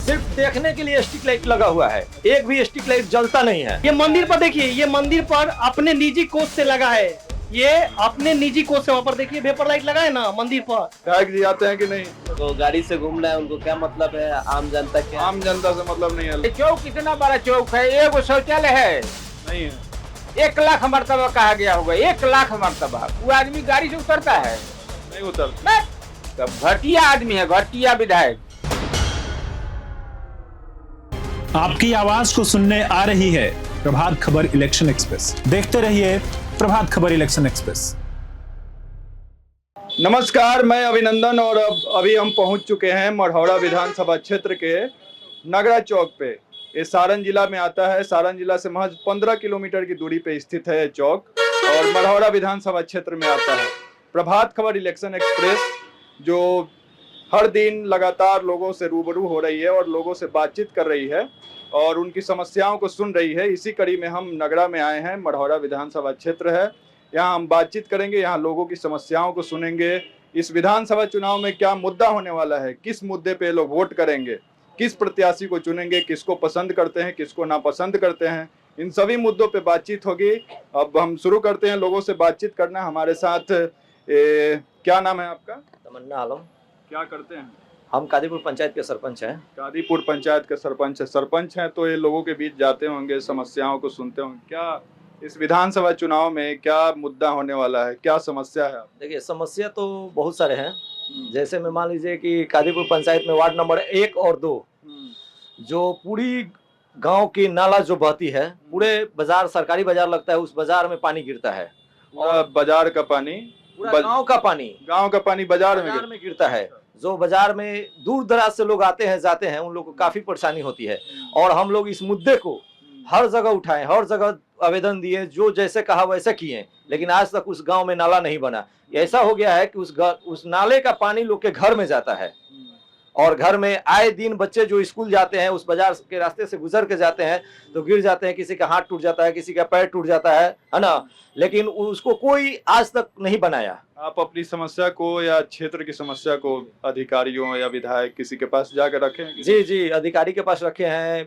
सिर्फ देखने के लिए स्ट्रीट लाइट लगा हुआ है, एक भी स्ट्रीट लाइट जलता नहीं है। ये मंदिर पर देखिए, ये मंदिर पर अपने निजी कोष से लगा है, ये अपने निजी कोष से। वहाँ पर देखिए वेपर लाइट लगा है ना मंदिर पर। विधायक जी आते हैं कि नहीं? तो गाड़ी से घूमना है, उनको क्या मतलब है? आम जनता के आम जनता से मतलब नहीं है। चौक कितना बड़ा चौक है, एगो शौचालय है नहीं है। 1 लाख मरतबा कहा गया होगा, 1 लाख मरतबा। वो आदमी गाड़ी से उतरता है? नहीं उतरता। तब घटिया आदमी है, घटिया विधायक। आपकी आवाज को सुनने आ रही है प्रभात खबर इलेक्शन एक्सप्रेस। देखते रहिए प्रभात खबर इलेक्शन एक्सप्रेस। नमस्कार, मैं अभिनंदन और अभी हम पहुंच चुके हैं मढ़ौरा विधानसभा क्षेत्र के नगरा चौक पे। ये सारण जिला में आता है। सारण जिला से महज 15 किलोमीटर की दूरी पे स्थित है ये चौक और मढ़ौरा विधानसभा क्षेत्र में आता है। प्रभात खबर इलेक्शन एक्सप्रेस जो हर दिन लगातार लोगों से रूबरू हो रही है और लोगों से बातचीत कर रही है और उनकी समस्याओं को सुन रही है, इसी कड़ी में हम नगरा में आए हैं। मढ़ौरा विधानसभा क्षेत्र है, यहाँ हम बातचीत करेंगे, यहाँ लोगों की समस्याओं को सुनेंगे। इस विधानसभा चुनाव में क्या मुद्दा होने वाला है, किस मुद्दे पे लोग वोट करेंगे, किस प्रत्याशी को चुनेंगे, किसको पसंद करते हैं, किसको नापसंद करते हैं, इन सभी मुद्दों पे बातचीत होगी। अब हम शुरू करते हैं लोगों से बातचीत करना। हमारे साथ क्या नाम है आपका? तमन्ना आलम। क्या करते हैं? हम कादीपुर पंचायत के सरपंच हैं। कादीपुर पंचायत के सरपंच है। सरपंच हैं तो ये लोगों के बीच जाते होंगे, समस्याओं को सुनते होंगे। क्या इस विधानसभा चुनाव में क्या मुद्दा होने वाला है, क्या समस्या है? देखिए, समस्या तो बहुत सारे हैं। जैसे में मान लीजिए कि कादीपुर पंचायत में वार्ड नंबर 1 और 2 जो पूरी गांव की नाला जो बहती है, पूरे बाजार, सरकारी बाजार लगता है, उस बाजार में पानी गिरता है। और बाजार का पानी, पूरा गांव का पानी बाजार में गिरता है। जो बाजार में दूर दराज से लोग आते हैं, जाते हैं, उन लोगों को काफी परेशानी होती है। और हम लोग इस मुद्दे को हर जगह उठाएं, हर जगह आवेदन दिए, जो जैसे कहा वैसे किए, लेकिन आज तक उस गांव में नाला नहीं बना। ऐसा हो गया है कि उस नाले का पानी लोग के घर में जाता है और घर में आए दिन बच्चे जो स्कूल जाते हैं, उस बाजार के रास्ते से गुजर के जाते हैं तो गिर जाते हैं, किसी का हाथ टूट जाता है, किसी का पैर टूट जाता है ना। लेकिन उसको कोई आज तक नहीं बनाया। आप अपनी समस्या को या क्षेत्र की समस्या को अधिकारियों या विधायक किसी के पास जाकर रखे हैं? जी, अधिकारी के पास रखे हैं,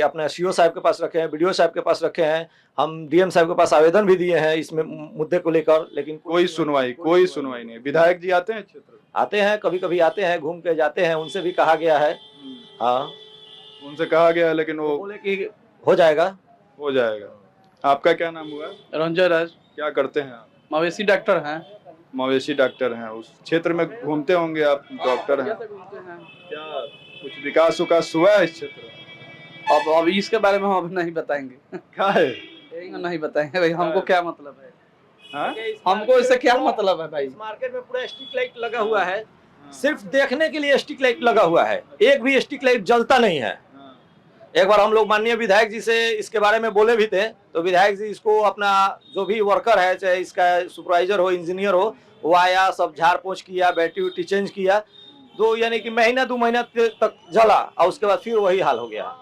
अपने सीओ साहब के पास रखे हैं, बीडीओ साहब के पास रखे हैं, हम डीएम साहब के पास आवेदन भी दिए हैं इसमें मुद्दे को लेकर, लेकिन कोई सुनवाई नहीं। विधायक जी आते हैं क्षेत्र? आते हैं, कभी कभी आते हैं, घूम के जाते हैं। उनसे भी कहा गया है, हाँ उनसे कहा गया है, लेकिन वो बोले कि हो जाएगा। आपका क्या नाम हुआ? रंजय राज। क्या करते हैं आप? मवेशी डॉक्टर हैं। मवेशी डॉक्टर हैं। उस क्षेत्र में घूमते होंगे आप, डॉक्टर हैं। क्या कुछ विकास हुआ है इस क्षेत्र में? अब इसके बारे में हम अब नहीं बताएंगे। क्या है? नहीं बताएंगे भाई, हमको क्या मतलब है? हाँ? हमको इससे क्या मतलब है भाई? इस मार्केट में पूरा स्ट्रीट लाइट लगा हुआ है, सिर्फ देखने के लिए स्ट्रीट लाइट लगा हुआ है, एक भी स्ट्रीट लाइट जलता नहीं है। एक बार हम लोग माननीय विधायक जी से इसके बारे में बोले भी थे, तो विधायक जी इसको अपना जो भी वर्कर है, चाहे इसका सुपरवाइजर हो, इंजीनियर हो, वो आया, सब झाड़ पोंछ किया, बैटरी उटी चेंज किया, तो यानी कि महीना 2 महीना तक जला और उसके बाद फिर वही हाल हो गया।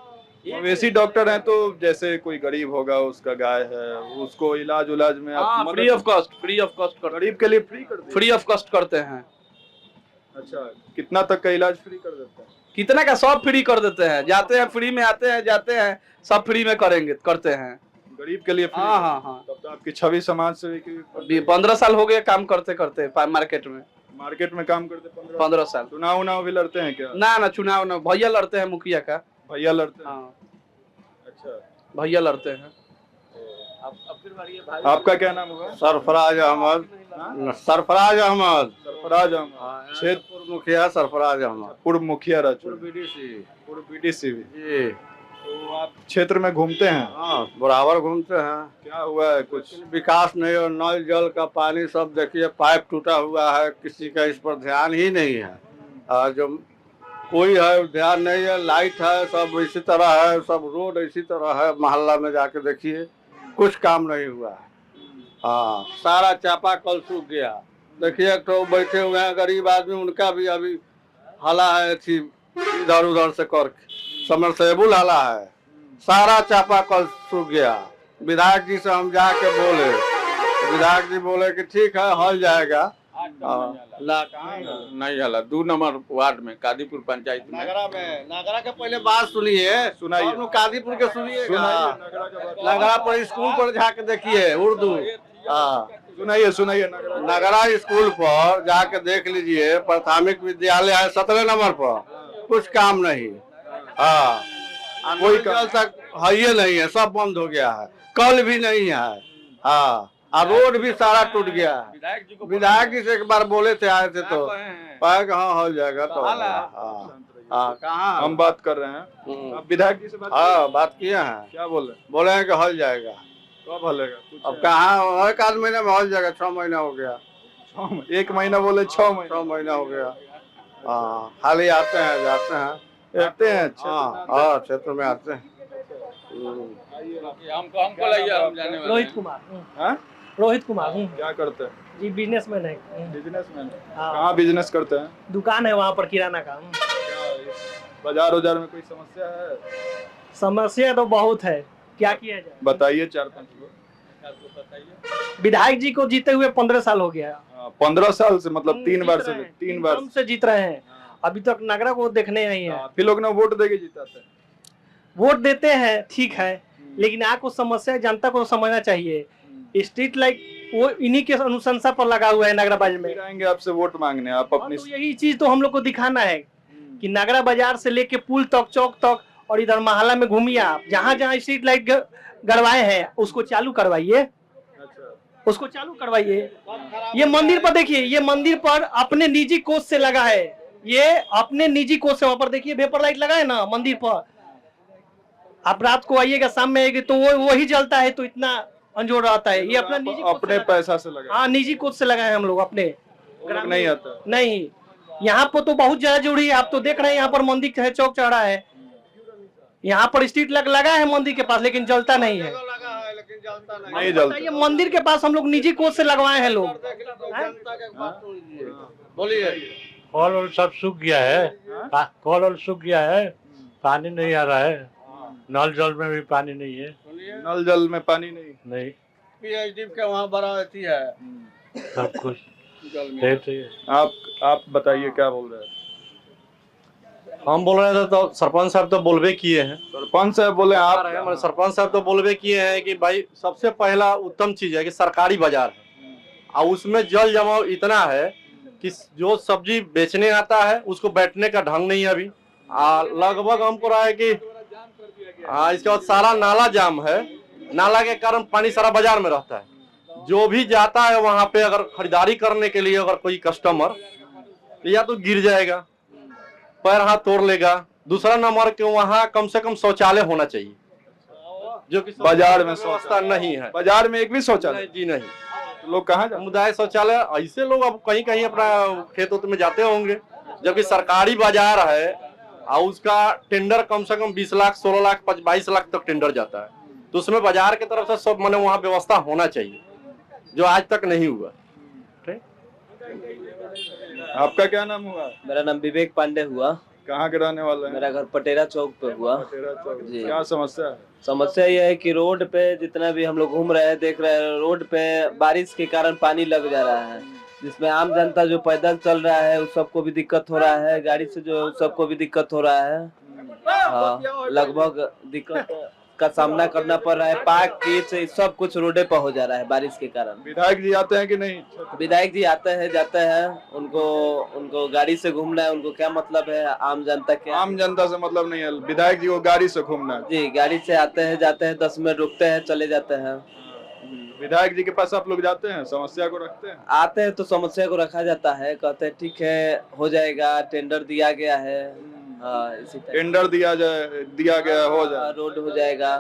मवेशी डॉक्टर हैं तो जैसे कोई गरीब होगा, उसका गाय है, उसको इलाज में आप फ्री ऑफ कॉस्ट गरीब के लिए फ्री ऑफ कॉस्ट करते हैं। अच्छा, कितना तक का इलाज फ्री कर देते हैं? कितना का? सब फ्री कर देते हैं। जाते हैं फ्री में, आते हैं जाते हैं, सब फ्री में करते हैं। गरीब के लिए फ्री? हाँ। तब तो आपकी छवि समाज सेवी की 15 साल हो गए काम करते मार्केट में काम करते 15 साल। चुनाव भी लड़ते हैं क्या? ना चुनाव ना, भैया लड़ते हैं, मुखिया का भैया लड़ते हैं। हाँ। अच्छा, भैया लड़ते हैं। आपका क्या नाम हुआ? सरफराज अहमद। सरफराज अहमद क्षेत्र पूर्व मुखिया सरफराज अहमद, पूर्व मुखिया पूर्व बीडीसी भी। जी। तो आप क्षेत्र में घूमते हैं? हाँ, बराबर घूमते हैं। क्या हुआ है? कुछ विकास नहीं और नल जल का पानी सब देखिए, पाइप टूटा हुआ है, किसी का इस पर ध्यान ही नहीं है। जो कोई है ध्यान नहीं है। लाइट है, सब इसी तरह है, सब रोड इसी तरह है। मोहल्ला में जाके देखिए, कुछ काम नहीं हुआ है। हाँ, सारा चापाकल सूख गया। देखिए, तो बैठे हुए हैं गरीब आदमी, उनका भी अभी हाला है, थी इधर उधर से करके समरसेबुल हाला है, सारा चापाकल सूख गया। विधायक जी से हम जाके बोले, विधायक जी बोले कि ठीक है, हल जाएगा, ना कहाँ नहीं हला 2 नंबर वार्ड में कादीपुर पंचायत में नागरा के पहले बात सुनिए सुनाइए। और कादीपुर के सुनिए सुनाइए नगरा पर स्कूल पर जाके देखिए उर्दू हाँ सुनाइए सुनाइए नगरा स्कूल पर जाके देख लीजिए प्राथमिक विद्यालय है 17 नंबर पर कुछ काम नहीं हाँ कोई कल तक है ही नहीं है सब बंद हो गया है कल भी नहीं है हाँ और रोड भी सारा टूट गया है विधायक जी से एक बार बोले थे आए थे तो पाया कि हाँ हो जाएगा तो हाँ कहाँ हम बात कर रहे हैं आप विधायक जी से हाँ बात किए हैं क्या बोल रहे बोले हैं कि हल जाएगा कब हलेगा कुछ अब कहाँ एक आध महीने में हल जाएगा 6 महीना हो गया 1 महीना बोले 6 महीना 6 महीना हो गया हाँ खाली आते हैं जाते हैं आते हैं हाँ क्षेत्र में आते हैं हमको लगिए हम जाने वाले रोहित कुमार हाँ? रोहित कुमार क्या करते हैं जी बिजनेसमैन है बिजनेसमैन हाँ। कहाँ बिजनेस करते हैं दुकान है वहाँ पर किराना का बाजार उजार में कोई समस्या है समस्या तो बहुत है क्या किया जाए बताइए 4-5 विधायक जी को जीते हुए 15 साल हो गया 15 साल से मतलब 3 बार से जीत 3 बार हम से जीत रहे हैं अभी तक नगरा को देखने नहीं है फिर लोग ना वोट देके जिताते हैं वोट देते हैं ठीक है लेकिन आपको समस्या जनता को समझना चाहिए स्ट्रीट लाइट वो इन्हीं के अनुशंसा पर लगा हुआ है नगरा बाजार में फिर आएंगे आपसे वोट मांगने आप अपनी तो यही चीज तो हम लोग को दिखाना है कि नगरा बाजार से लेके पुल तक चौक तक और इधर मोहल्ला में घूमिए आप जहाँ जहाँ स्ट्रीट लाइट गड़वाए हैं उसको चालू करवाइए उसको चालू करवाइए ये मंदिर पर देखिए ये मंदिर पर अपने निजी कोष से लगा है ये अपने निजी कोष से वहां पर देखिए वेपर लाइट लगा है ना मंदिर पर आप रात को आइएगा शाम में आएगी तो वो वही जलता है तो इतना अंजोर रहता है ये अपना निजी कोष अपने से पैसा से लगा हाँ निजी कोष से लगाए हम लोग अपने लोग नहीं आता नहीं यहाँ पर तो बहुत ज्यादा जरूरी है आप तो देख रहे हैं यहाँ पर मंदिर है चौक चढ़ा है यहाँ पर स्ट्रीट लगा है मंदिर के पास लेकिन जलता नहीं है नहीं जलता ये मंदिर के पास हम लोग निजी कोष से लगवाए हैं लोग बोलिए कॉल और सब सूख गया है कॉल और सूख गया है पानी नहीं आ रहा है नल जल में भी पानी नहीं है नल जल में पानी नहीं पीएचडी के वहाँ बड़ा अथी है सब कुछ सही है। आप बताइए क्या बोल रहे हैं हम बोल रहे थे तो सरपंच साहब तो बोलबे किए हैं सरपंच साहब बोले आप सरपंच साहब तो बोलबे किए हैं कि भाई सबसे पहला उत्तम चीज है कि सरकारी बाजार है और उसमें जल जमाव इतना है कि जो सब्जी बेचने आता है उसको बैठने का ढंग नहीं है अभी लगभग हमको रहा है कि इसके बाद सारा नाला जाम है नाला के कारण पानी सारा बाजार में रहता है जो भी जाता है वहां पे अगर खरीदारी करने के लिए अगर कोई कस्टमर या तो गिर जाएगा पैर हाथ तोड़ लेगा दूसरा नंबर के वहाँ कम से कम शौचालय होना चाहिए जो कि बाजार में व्यवस्था नहीं है बाजार में एक भी शौचालय जी नहीं तो लोग कहाँ जाते समुदाय शौचालय ऐसे लोग अब कहीं कहीं अपना खेत उत में जाते होंगे जबकि सरकारी बाजार है और उसका टेंडर कम से कम 20 लाख 16 लाख 22 लाख तक टेंडर जाता है तो उसमें बाजार की तरफ से सब माने वहाँ व्यवस्था होना चाहिए जो आज तक नहीं हुआ। आपका क्या नाम हुआ मेरा नाम विवेक पांडे हुआ। कहाँ के रहने वाले हैं मेरा घर पटेरा चौक पे हुआ। जी। क्या समस्या है समस्या यह है कि रोड पे जितना भी हम लोग घूम रहे हैं देख रहे हैं रोड पे बारिश के कारण पानी लग जा रहा है जिसमें आम जनता जो पैदल चल रहा है उस सबको भी दिक्कत हो रहा है गाड़ी से जो उस सबको भी दिक्कत हो रहा है। हाँ, लगभग दिक्कत का सामना करना पड़ रहा है पार्क कीच सब कुछ रोडे पर हो जा रहा है बारिश के कारण। विधायक जी आते हैं कि नहीं विधायक जी आते हैं जाते हैं उनको गाड़ी से घूमना है उनको क्या मतलब है आम जनता के आम जनता से मतलब नहीं है विधायक जी को गाड़ी से घूमना है जी गाड़ी से आते हैं जाते हैं 10 मिनट रुकते हैं चले जाते हैं। विधायक जी के पास आप लोग जाते हैं समस्या को रखते हैं आते हैं तो समस्या को रखा जाता है कहते हैं ठीक है हो जाएगा टेंडर दिया गया है इसी टेंडर दिया गया हो जाए रोड हो जाएगा।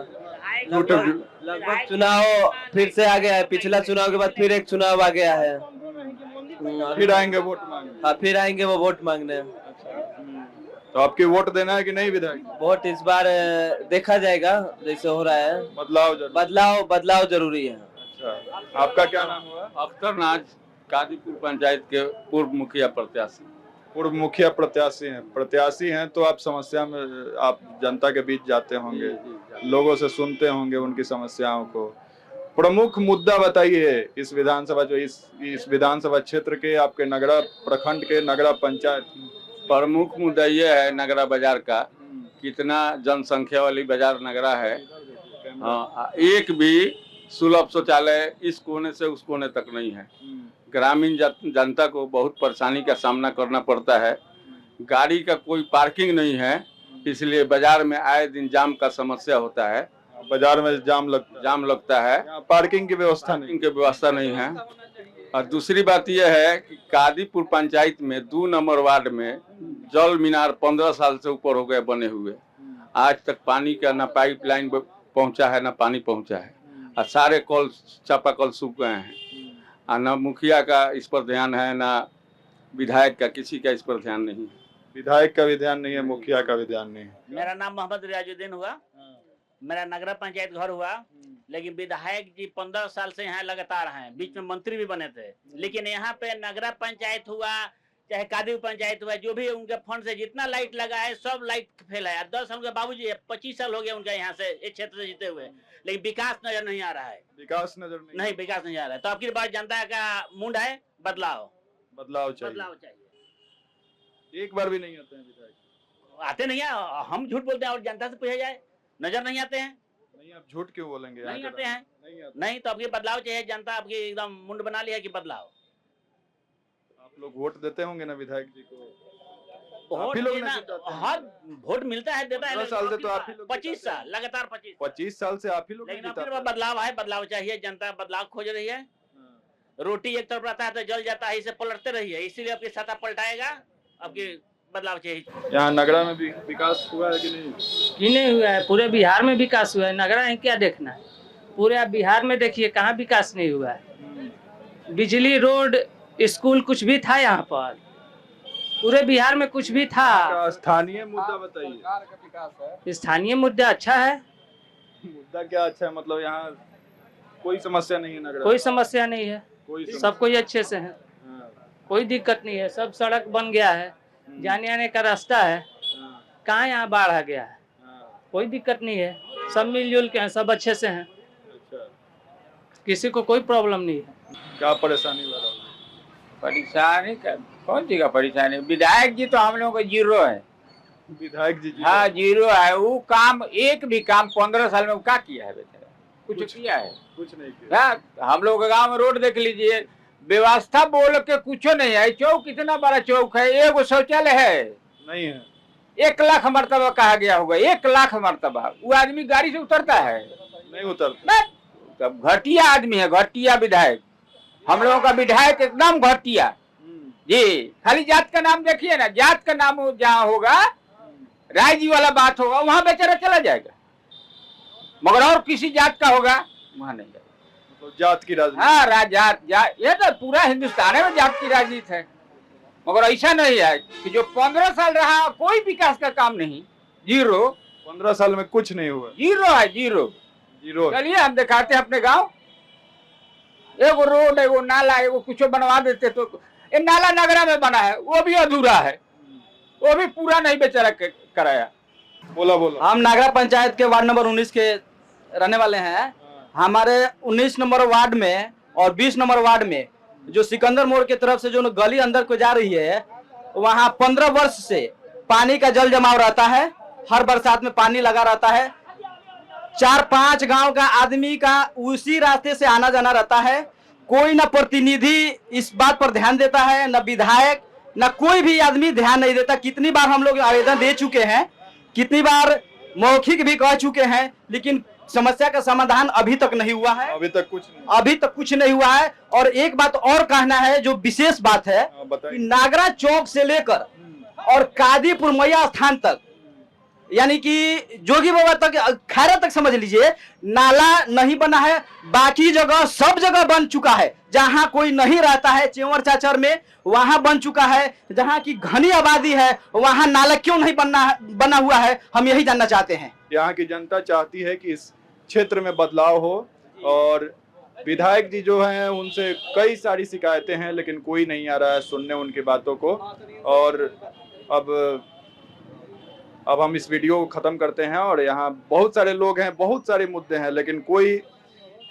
लगभग चुनाव फिर से आ गया है पिछला चुनाव के बाद फिर एक चुनाव आ गया है फिर आएंगे वोट मांगने। हाँ फिर आएंगे वो वोट मांगने। तो आपकी वोट देना है कि नहीं विधायक वोट इस बार देखा जाएगा जैसे हो रहा है बदलाव जरूरी है। अच्छा आपका क्या नाम हुआ अख्तर नाज कादीपुर पंचायत के पूर्व मुखिया प्रत्याशी हैं तो आप समस्या में आप जनता के बीच जाते होंगे लोगों से सुनते होंगे उनकी समस्याओं को प्रमुख मुद्दा बताइए इस विधानसभा जो इस विधानसभा क्षेत्र के आपके नगरा प्रखंड के नगरा पंचायत। प्रमुख मुद्दा ये है नगरा बाजार का, कितना जनसंख्या वाली बाजार नगरा है। हाँ, एक भी सुलभ शौचालय इस कोने से उस कोने तक नहीं है। ग्रामीण जनता को बहुत परेशानी का सामना करना पड़ता है। गाड़ी का कोई पार्किंग नहीं है, इसलिए बाजार में आए दिन जाम का समस्या होता है। बाजार में जाम लगता है। पार्किंग की व्यवस्था नहीं है। और दूसरी बात यह है कि कादीपुर पंचायत में 2 नंबर वार्ड में जल मीनार 15 साल से ऊपर हो गए बने हुए, आज तक पानी का ना पाइपलाइन पहुंचा है ना पानी पहुंचा है, और सारे कल चापाकल सूख गए हैं। और ना मुखिया का इस पर ध्यान है, ना विधायक का, किसी का इस पर ध्यान नहीं है। विधायक का भी ध्यान नहीं है, मुखिया का भी ध्यान नहीं है। मेरा नाम मोहम्मद रियाजुद्दीन हुआ, मेरा नगरा पंचायत घर हुआ, लेकिन विधायक जी 15 साल से यहाँ लगातार हैं, बीच में मंत्री भी बने थे। लेकिन यहाँ पे नगरा पंचायत हुआ चाहे कादीपुर पंचायत हुआ, जो भी उनके फंड से जितना लाइट लगा है सब लाइट फेल है। 10 साल के बाबूजी 25 साल हो गया उनका यहाँ से इस क्षेत्र से जीते हुए, लेकिन विकास नजर नहीं आ रहा है। विकास नजर नहीं विकास नहीं आ रहा है। तो आपकी बात जनता का मुंड है, बदलाव चाहिए। एक बार भी नहीं आते हैं विधायक, आते नहीं है। हम झूठ बोलते हैं और जनता से पूछा जाए, नजर नहीं आते हैं। नहीं, आप झूठ क्यों बोलेंगे? नहीं आते हैं, नहीं तो आपकी बदलाव चाहिए। जनता आपकी एकदम मुंड बना लिया कि बदलाव। आप लोग वोट देते होंगे ना विधायक जी को? वोट हर वोट मिलता है, देता है। 15 साल से तो आप ही लोग 25 साल लगातार 25 साल से आप ही लोग। लेकिन आपके पास बदलाव है, बदलाव चाहिए। जनता बदलाव खोज रही है। रोटी एक तरफ रहता है तो जल जाता है, इसे पलटते रहिए, इसीलिए आपकी सत्ता पलटाएगा। आपकी बदलाव चाहिए। यहाँ नगरा में भी विकास हुआ है कि नहीं? कि नहीं हुआ है? पूरे बिहार में विकास हुआ है, नगरा है क्या देखना है? पूरे बिहार में देखिए कहाँ विकास नहीं हुआ है। बिजली, रोड, स्कूल कुछ भी था यहाँ पर? पूरे बिहार में कुछ भी था? स्थानीय मुद्दा बताइए। स्थानीय मुद्दा अच्छा है। मुद्दा क्या अच्छा है? मतलब यहाँ कोई समस्या नहीं है नगरा? कोई समस्या नहीं है, सब कोई अच्छे से है, कोई दिक्कत नहीं है। सब सड़क बन गया है, जाने आने का रास्ता है। कहाँ यहाँ बाढ़ आ गया है? कोई दिक्कत नहीं है, सब मिलजुल के हैं, सब अच्छे से हैं। किसी को कोई प्रॉब्लम नहीं है। क्या परेशानी हो रहा है? परेशानी कौन सी का परेशानी? विधायक जी तो हम लोगों का जीरो है। विधायक जी हाँ जीरो है। वो काम एक भी काम 15 साल में क्या किया है बेचारा? कुछ किया है? कुछ नहीं किया। हम लोग के गाँव में रोड देख लीजिए, व्यवस्था बोल के कुछ नहीं है। चौक कितना बड़ा चौक है, एगो शौचालय है नहीं है। 1 लाख मरतबा कहा गया होगा, 1 लाख मरतबा। वो आदमी गाड़ी से उतरता है? नहीं उतरता। तब घटिया आदमी है, घटिया विधायक। हम लोगों का विधायक एकदम घटिया जी। खाली जात का नाम देखिए ना, जात का नाम जहाँ होगा, राय जी वाला बात होगा, वहाँ बेचारा चला जाएगा, मगर और किसी जात का होगा वहाँ नहीं जाएगा। तो जात की राजनीति। हाँ जात, ये तो पूरा हिंदुस्तान में जात की राजनीति है। मगर ऐसा नहीं है कि जो 15 साल रहा कोई विकास का काम नहीं, जीरो। 15 साल में कुछ नहीं हुआ, जीरो है, जीरो। चलिए हम दिखाते हैं अपने गांव, एगो रोड, एगो नाला, एगो कुछ बनवा देते। तो ये नाला नगरा में बना है, वो भी अधूरा है, वो भी पूरा नहीं बेचारा कराया। बोला हम नगरा पंचायत के वार्ड नंबर 19 के रहने वाले हैं। हमारे 19 नंबर वार्ड में और 20 नंबर वार्ड में जो सिकंदर मोड़ की तरफ से जो गली अंदर को जा रही है, वहाँ 15 वर्ष से पानी का जल जमाव रहता है। हर बरसात में पानी लगा रहता है। 4-5 गांव का आदमी का उसी रास्ते से आना जाना रहता है। कोई ना प्रतिनिधि इस बात पर ध्यान देता है, न विधायक, न कोई भी आदमी ध्यान नहीं देता। कितनी बार हम लोग आवेदन दे चुके हैं, कितनी बार मौखिक भी कह चुके हैं, लेकिन समस्या का समाधान अभी तक नहीं हुआ है। अभी तक कुछ नहीं हुआ है। और एक बात और कहना है, जो विशेष बात है कि नागरा चौक से लेकर और कादीपुर मैया स्थान तक, यानी कि जोगी बाबा तक, खैरा तक समझ लीजिए, नाला नहीं बना है। बाकी जगह सब जगह बन चुका है। जहां कोई नहीं रहता है, चेवर चाचर में, वहां बन चुका है। जहां की घनी आबादी है, वहां नाला क्यों नहीं बना हुआ है, हम यही जानना चाहते हैं। यहाँ की जनता चाहती है कि इस क्षेत्र में बदलाव हो, और विधायक जी जो हैं उनसे कई सारी शिकायतें हैं, लेकिन कोई नहीं आ रहा है सुनने उनकी बातों को। और अब हम इस वीडियो को खत्म करते हैं। और यहाँ बहुत सारे लोग हैं, बहुत सारे मुद्दे हैं, लेकिन कोई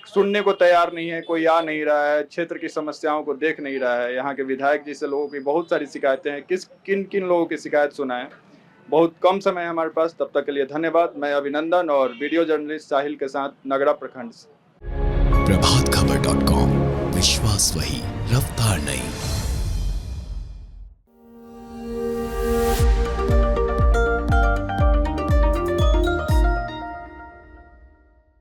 सुनने को तैयार नहीं है, कोई आ नहीं रहा है, क्षेत्र की समस्याओं को देख नहीं रहा है। यहाँ के विधायक जी से लोगों की बहुत सारी शिकायतें हैं, किन किन लोगों की शिकायत सुनाएं। बहुत कम समय है हमारे पास, तब तक के लिए धन्यवाद। मैं अभिनंदन और वीडियो जर्नलिस्ट साहिल के साथ नगरा प्रखंड से। प्रभातखबर.com, विश्वास वही, रफ्तार नहीं।